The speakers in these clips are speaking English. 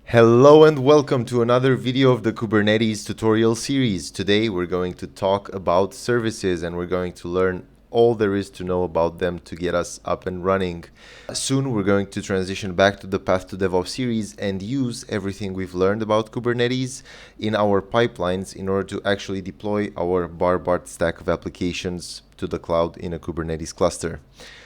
Hello and welcome to another video of the Kubernetes tutorial series. Today we're going to talk about services and we're going to learn all there is to know about them to get us up and running. Soon we're going to transition back to the Path to DevOps series and use everything we've learned about Kubernetes in our pipelines in order to actually deploy our Barbart stack of applications to the cloud in a Kubernetes cluster.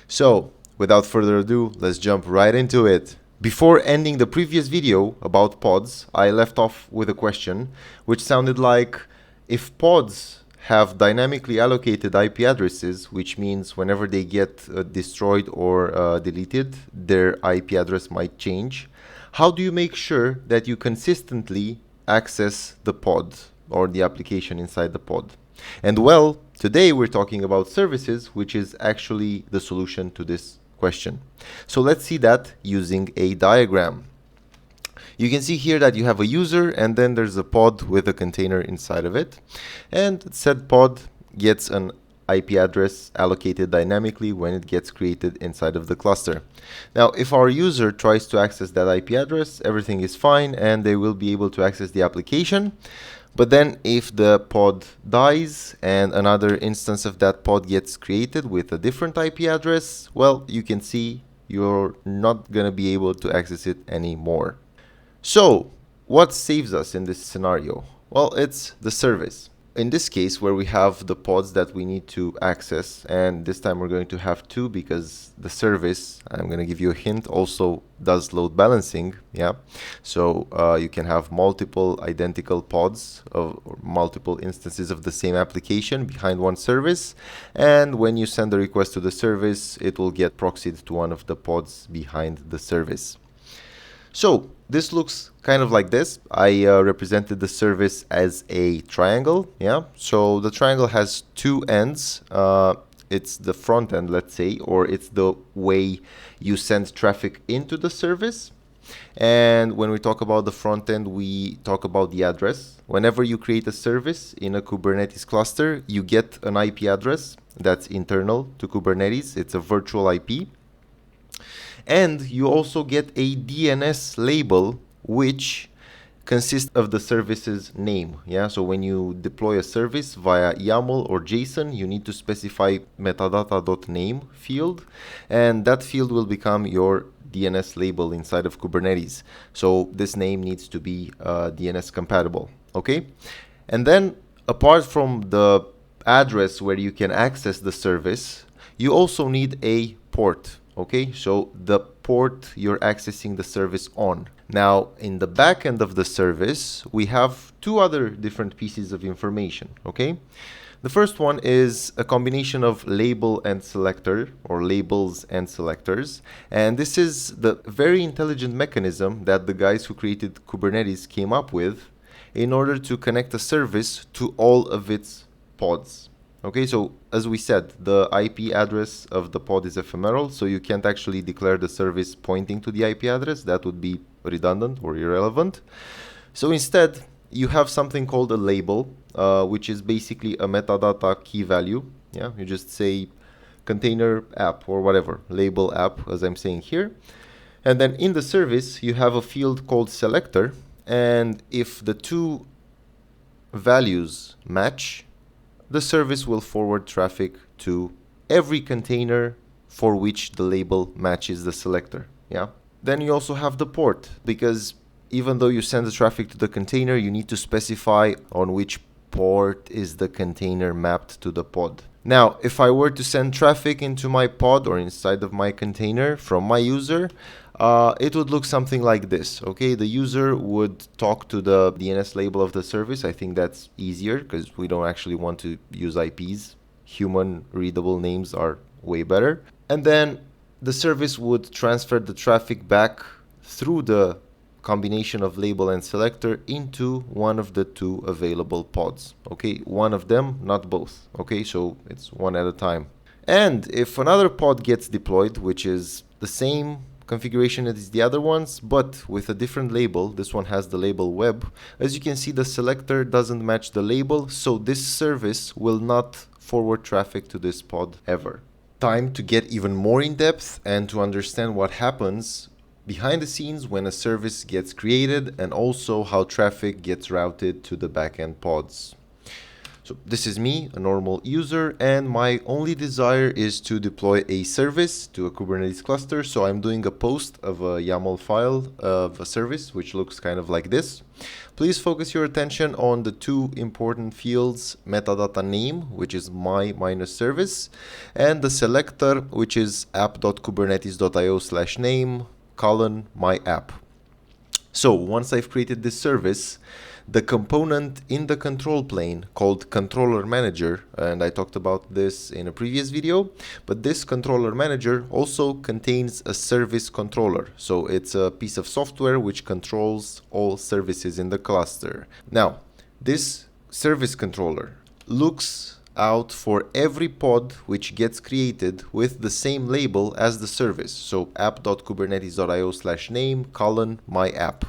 So without further ado, let's jump right into it. Before ending the previous video about pods, I left off with a question which sounded like, if pods have dynamically allocated IP addresses, which means whenever they get destroyed or deleted, their IP address might change, how do you make sure that you consistently access the pod or the application inside the pod? And well, today we're talking about services, which is actually the solution to this question. So let's see that using a diagram. You can see here that you have a user and then there's a pod with a container inside of it, and said pod gets an IP address allocated dynamically when it gets created inside of the cluster. Now if our user tries to access that IP address, everything is fine and they will be able to access the application. But then if the pod dies and another instance of that pod gets created with a different IP address, well, you can see you're not going to be able to access it anymore. So what saves us in this scenario? Well, it's the service. In this case, where we have the pods that we need to access, and this time we're going to have two because the service, I'm going to give you a hint, also does load balancing. Yeah, so you can have multiple identical pods or multiple instances of the same application behind one service, and when you send a request to the service, it will get proxied to one of the pods behind the service. So this looks kind of like this. I represented the service as a triangle. Yeah. So the triangle has two ends. It's the front end, let's say, or it's the way you send traffic into the service. And when we talk about the front end, we talk about the address. Whenever you create a service in a Kubernetes cluster, you get an IP address that's internal to Kubernetes. It's a virtual IP. And you also get a DNS label, which consists of the service's name. Yeah, so when you deploy a service via YAML or JSON, you need to specify metadata.name field, and that field will become your DNS label inside of Kubernetes. So this name needs to be DNS compatible. Okay, and then apart from the address where you can access the service, you also need a port. Okay, so the port you're accessing the service on. Now, in the back end of the service, we have two other different pieces of information. Okay, the first one is a combination of label and selector, or labels and selectors. And this is the very intelligent mechanism that the guys who created Kubernetes came up with in order to connect a service to all of its pods. Okay, so as we said, the IP address of the pod is ephemeral, so you can't actually declare the service pointing to the IP address. That would be redundant or irrelevant. So instead, you have something called a label, which is basically a metadata key value. Yeah, you just say container app or whatever, label app, as I'm saying here. And then in the service, you have a field called selector. And if the two values match, the service will forward traffic to every container for which the label matches the selector. Yeah. Then you also have the port, because even though you send the traffic to the container, you need to specify on which port is the container mapped to the pod. Now, if I were to send traffic into my pod or inside of my container from my user, it would look something like this. Okay, the user would talk to the DNS label of the service. I think that's easier because we don't actually want to use IPs. Human readable names are way better. And then the service would transfer the traffic back through the combination of label and selector into one of the two available pods. Okay, one of them, not both. Okay, so it's one at a time. And if another pod gets deployed, which is the same configuration as the other ones, but with a different label, this one has the label web. As you can see, the selector doesn't match the label, so this service will not forward traffic to this pod ever. Time to get even more in depth and to understand what happens behind the scenes when a service gets created, and also how traffic gets routed to the backend pods. So this is me, a normal user, and my only desire is to deploy a service to a Kubernetes cluster. So I'm doing a post of a YAML file of a service, which looks kind of like this. Please focus your attention on the two important fields, metadata name, which is my minus service, and the selector, which is app.kubernetes.io/name, my app. So once I've created this service, the component in the control plane called controller manager, and I talked about this in a previous video, but this controller manager also contains a service controller. So it's a piece of software which controls all services in the cluster. Now, this service controller looks out for every pod which gets created with the same label as the service. So app.kubernetes.io/name, my app.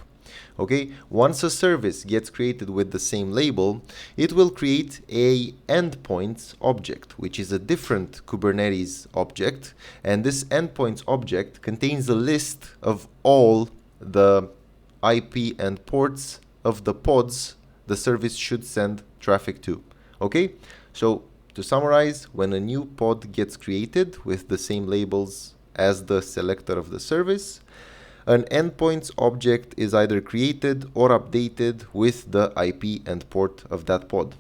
Okay, once a service gets created with the same label, it will create a endpoints object, which is a different Kubernetes object. And this endpoints object contains a list of all the IP and ports of the pods the service should send traffic to. Okay, so to summarize, when a new pod gets created with the same labels as the selector of the service, an endpoints object is either created or updated with the IP and port of that pod.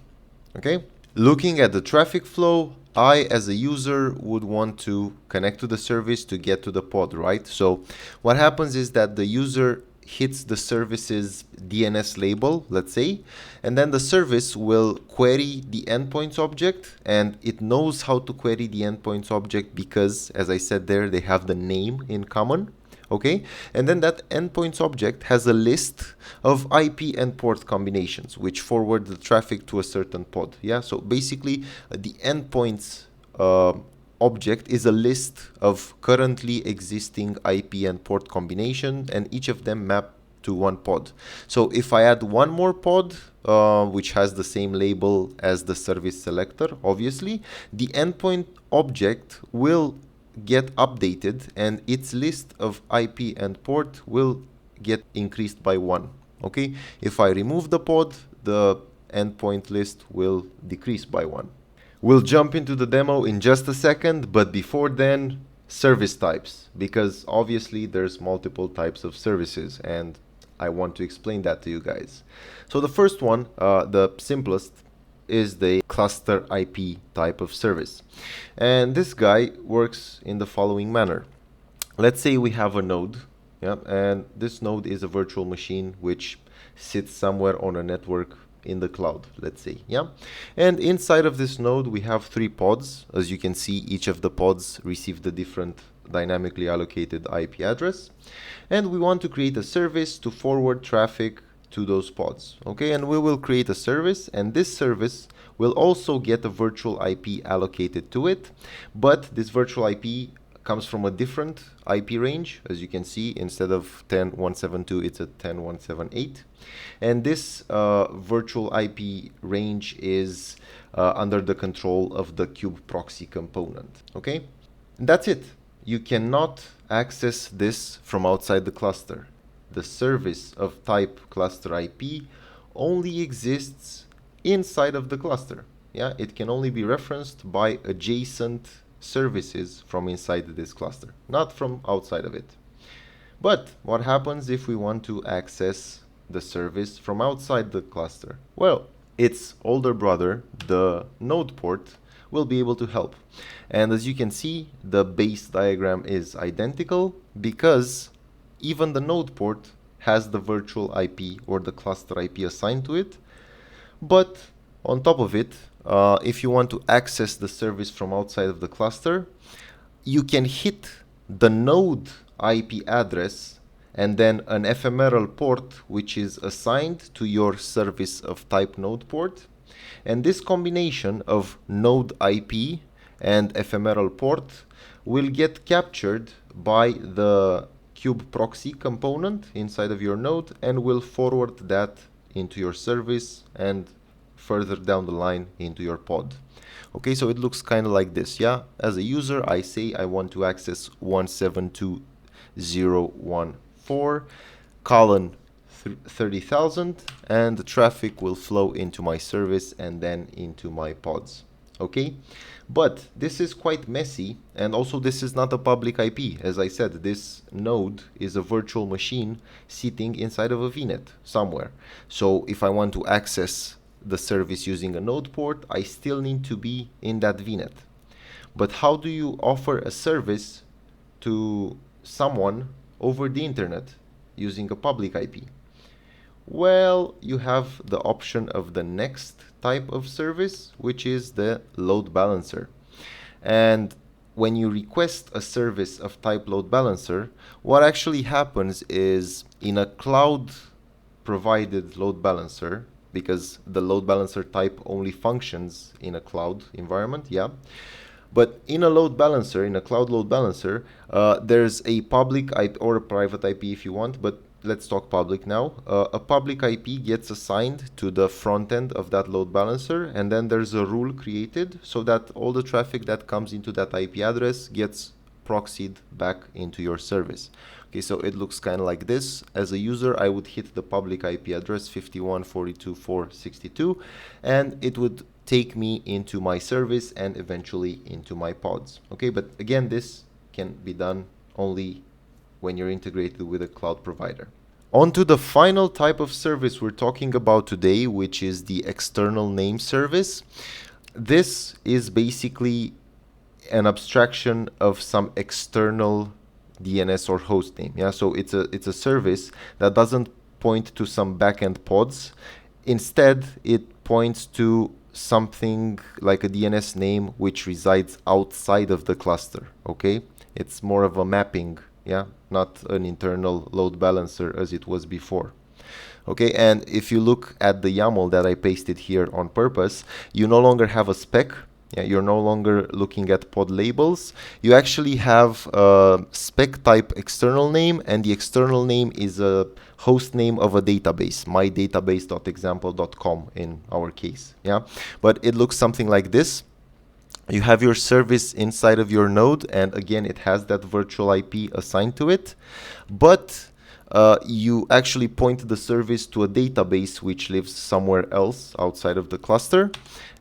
Okay? Looking at the traffic flow, I as a user would want to connect to the service to get to the pod, right? So what happens is that the user hits the service's DNS label, let's say, and then the service will query the endpoints object, and it knows how to query the endpoints object because, as I said there, they have the name in common. Okay, and then that endpoints object has a list of IP and port combinations which forward the traffic to a certain pod. Yeah, so basically the endpoints object is a list of currently existing IP and port combination, and each of them map to one pod. So if I add one more pod which has the same label as the service selector, obviously the endpoint object will get updated and its list of IP and port will get increased by 1. Okay, if I remove the pod, the endpoint list will decrease by 1. We'll jump into the demo in just a second, but before then, service types, because obviously there's multiple types of services and I want to explain that to you guys. So the first one, the simplest, is the ClusterIP type of service. And this guy works in the following manner. Let's say we have a node, yeah, and this node is a virtual machine which sits somewhere on a network in the cloud, let's say, yeah. And inside of this node we have 3 pods. As you can see, each of the pods receive the different dynamically allocated IP address, and we want to create a service to forward traffic to those pods. Okay, and we will create a service, and this service will also get a virtual IP allocated to it, but this virtual IP comes from a different IP range. As you can see, instead of 10.172, it's a 10.178, and this virtual IP range is under the control of the kubeproxy component. Okay, and that's it. You cannot access this from outside the cluster. The service of type ClusterIP only exists inside of the cluster. Yeah, it can only be referenced by adjacent services from inside this cluster, not from outside of it. But what happens if we want to access the service from outside the cluster? Well, its older brother, the NodePort, will be able to help. And as you can see, the base diagram is identical because even the NodePort has the virtual IP or the cluster IP assigned to it. But on top of it, if you want to access the service from outside of the cluster, you can hit the node IP address and then an ephemeral port which is assigned to your service of type NodePort. And this combination of node IP and ephemeral port will get captured by the kubeproxy component inside of your node and will forward that into your service and further down the line into your pod. Okay, so it looks kind of like this. Yeah, as a user, I say I want to access 172 30,000 colon 30,000, and the traffic will flow into my service and then into my pods. Okay, but this is quite messy, and also this is not a public IP. As I said, this node is a virtual machine sitting inside of a VNet somewhere. So if I want to access the service using a NodePort, I still need to be in that VNet. But how do you offer a service to someone over the internet using a public IP? Well, you have the option of the next type of service, which is the load balancer. And when you request a service of type load balancer, what actually happens is in a cloud provided load balancer, because the load balancer type only functions in a cloud environment, yeah. But in a load balancer, in a cloud load balancer, there's a public IP or a private IP if you want, but let's talk public now. A public IP gets assigned to the front end of that load balancer, and then there's a rule created so that all the traffic that comes into that IP address gets proxied back into your service. Okay, so it looks kind of like this. As a user, I would hit the public IP address 51.42.4.62, and it would take me into my service and eventually into my pods. Okay, but again, this can be done only when you're integrated with a cloud provider. On to the final type of service we're talking about today, which is the external name service. This is basically an abstraction of some external DNS or host name. Yeah, so it's a service that doesn't point to some backend pods. Instead, it points to something like a DNS name which resides outside of the cluster. Okay, it's more of a mapping. Yeah, not an internal load balancer as it was before. Okay, and if you look at the YAML that I pasted here on purpose, you no longer have a spec. Yeah, you're no longer looking at pod labels. You actually have a spec type external name, and the external name is a host name of a database, mydatabase.example.com in our case. Yeah, but it looks something like this. You have your service inside of your node, and again, it has that virtual IP assigned to it, but you actually point the service to a database which lives somewhere else outside of the cluster.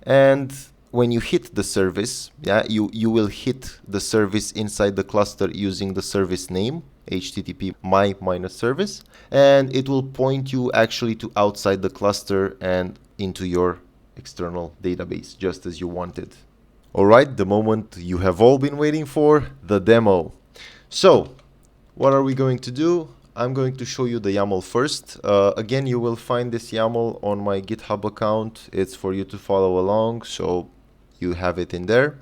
And when you hit the service, yeah, you will hit the service inside the cluster using the service name, HTTP my-service, and it will point you actually to outside the cluster and into your external database, just as you wanted. Alright, the moment you have all been waiting for, the demo. So, what are we going to do? I'm going to show you the YAML first. Again, you will find this YAML on my GitHub account. It's for you to follow along, so you have it in there.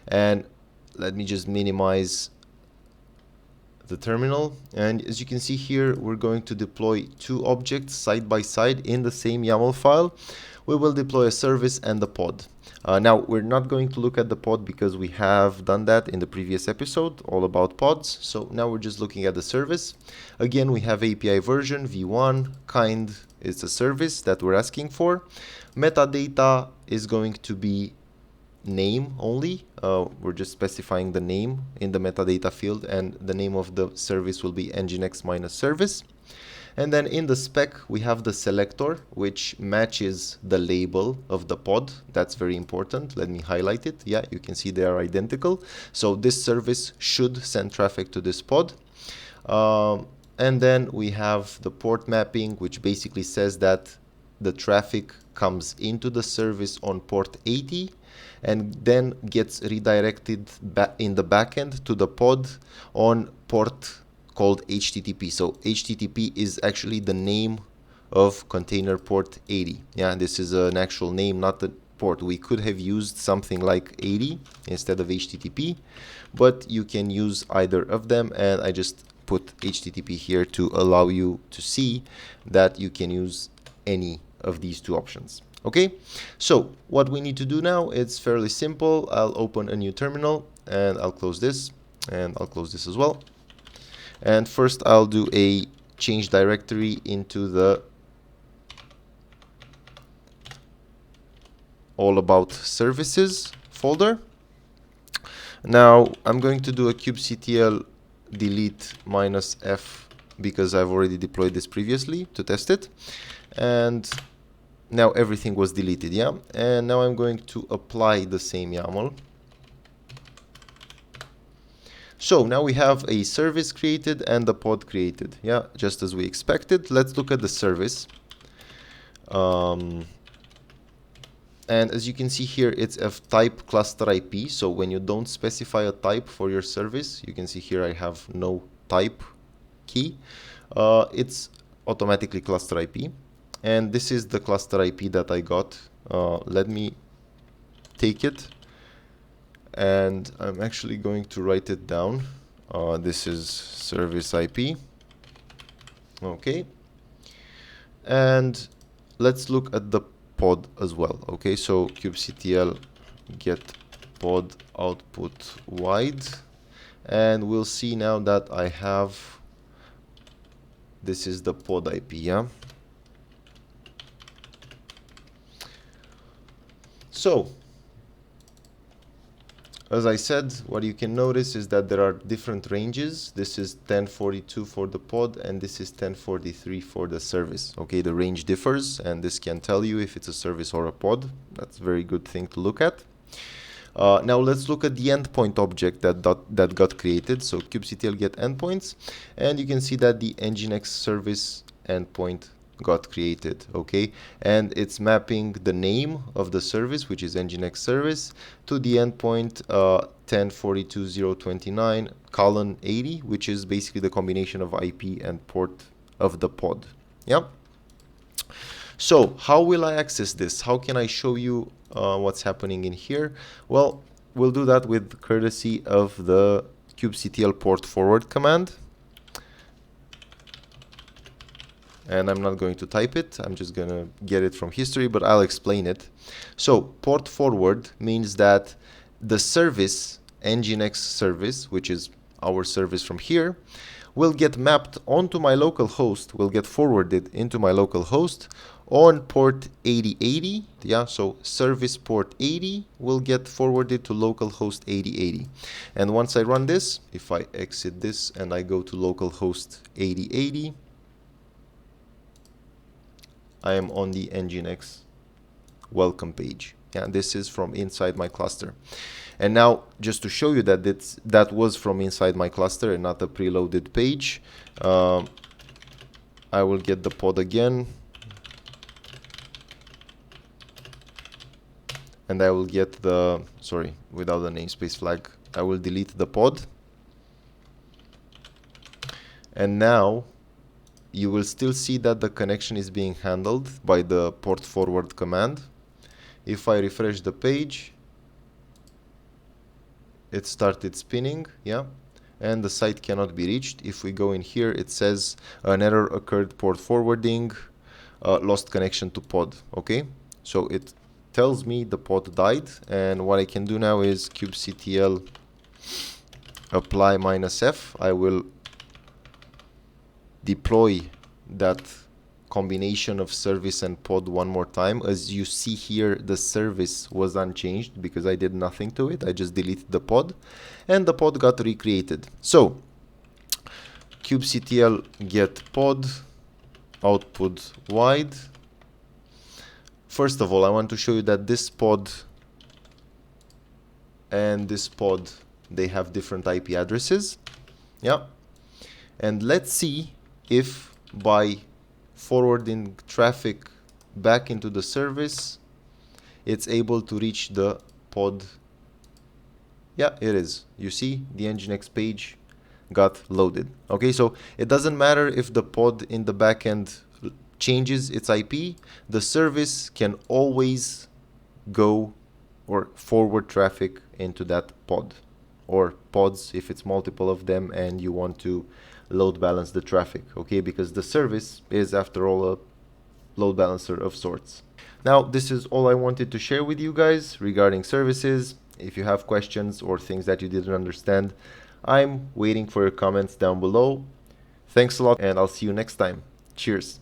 And let me just minimize the terminal. And as you can see here, we're going to deploy two objects side by side in the same YAML file. We will deploy a service and a pod. Now, we're not going to look at the pod because we have done that in the previous episode, all about pods. So now we're just looking at the service. Again, we have API version v1, kind is a service that we're asking for. Metadata is going to be name only. We're just specifying the name in the metadata field, and the name of the service will be nginx-service. And then in the spec, we have the selector, which matches the label of the pod. That's very important. Let me highlight it. Yeah, you can see they are identical. So this service should send traffic to this pod. And then we have the port mapping, which basically says that the traffic comes into the service on port 80 and then gets redirected back in the backend to the pod on port called HTTP. So HTTP is actually the name of container port 80. Yeah, this is an actual name, not the port. We could have used something like 80 instead of HTTP, but you can use either of them, and I just put HTTP here to allow you to see that you can use any of these two options. Okay, so what we need to do now is fairly simple. I'll open a new terminal and I'll close this, and I'll close this as well. And first I'll do a change directory into the all about services folder. Now I'm going to do a kubectl delete -f because I've already deployed this previously to test it, and now everything was deleted. Yeah, and now I'm going to apply the same YAML. So now we have a service created and a pod created. Yeah, just as we expected. Let's look at the service. And as you can see here, it's of type ClusterIP. So when you don't specify a type for your service, you can see here I have no type key. It's automatically ClusterIP. And this is the ClusterIP that I got. Let me take it. And I'm actually going to write it down. This is ServiceIP. Okay. And let's look at the pod as well. Okay, so kubectl get pod output wide, and we'll see now that I have, this is the pod IP. Yeah, so as I said, what you can notice is that there are different ranges. This is 1042 for the pod, and this is 1043 for the service. Okay, the range differs, and this can tell you if it's a service or a pod. That's a very good thing to look at. Now let's look at the endpoint object that got created. So kubectl get endpoints, and you can see that the Nginx service endpoint got created. Okay, and it's mapping the name of the service, which is Nginx service, to the endpoint 1042.029:80, which is basically the combination of IP and port of the pod. Yeah. So how will I access this? How can I show you what's happening in here? Well, we'll do that with courtesy of the kubectl port forward command. And I'm not going to type it, I'm just going to get it from history, but I'll explain it. So port forward means that the service, Nginx service, which is our service from here, will get mapped onto my local host, will get forwarded into my local host on port 8080. Yeah, so service port 80 will get forwarded to localhost 8080. And once I run this, if I exit this and I go to localhost 8080, I am on the Nginx welcome page. Yeah, this is from inside my cluster. And now, just to show you that that was from inside my cluster and not a preloaded page, I will get the pod again, and I will get the, sorry, without the namespace flag, I will delete the pod. And now you will still see that the connection is being handled by the port forward command. If I refresh the page, it started spinning, yeah, and the site cannot be reached. If we go in here, it says an error occurred, port forwarding, lost connection to pod. Okay, so it tells me the pod died, and what I can do now is kubectl apply -f. I will deploy that combination of service and pod one more time. As you see here, the service was unchanged because I did nothing to it. I just deleted the pod, and the pod got recreated. So kubectl get pod output wide. First of all, I want to show you that this pod and this pod, they have different IP addresses. Yeah, and let's see if by forwarding traffic back into the service, it's able to reach the pod. Yeah, it is. You see, the Nginx page got loaded. Okay, so it doesn't matter if the pod in the backend changes its IP, the service can always go or forward traffic into that pod, or pods if it's multiple of them and you want to load balance the traffic, okay, because the service is after all a load balancer of sorts. Now, this is all I wanted to share with you guys regarding services. If you have questions or things that you didn't understand, I'm waiting for your comments down below. Thanks a lot, and I'll see you next time. Cheers.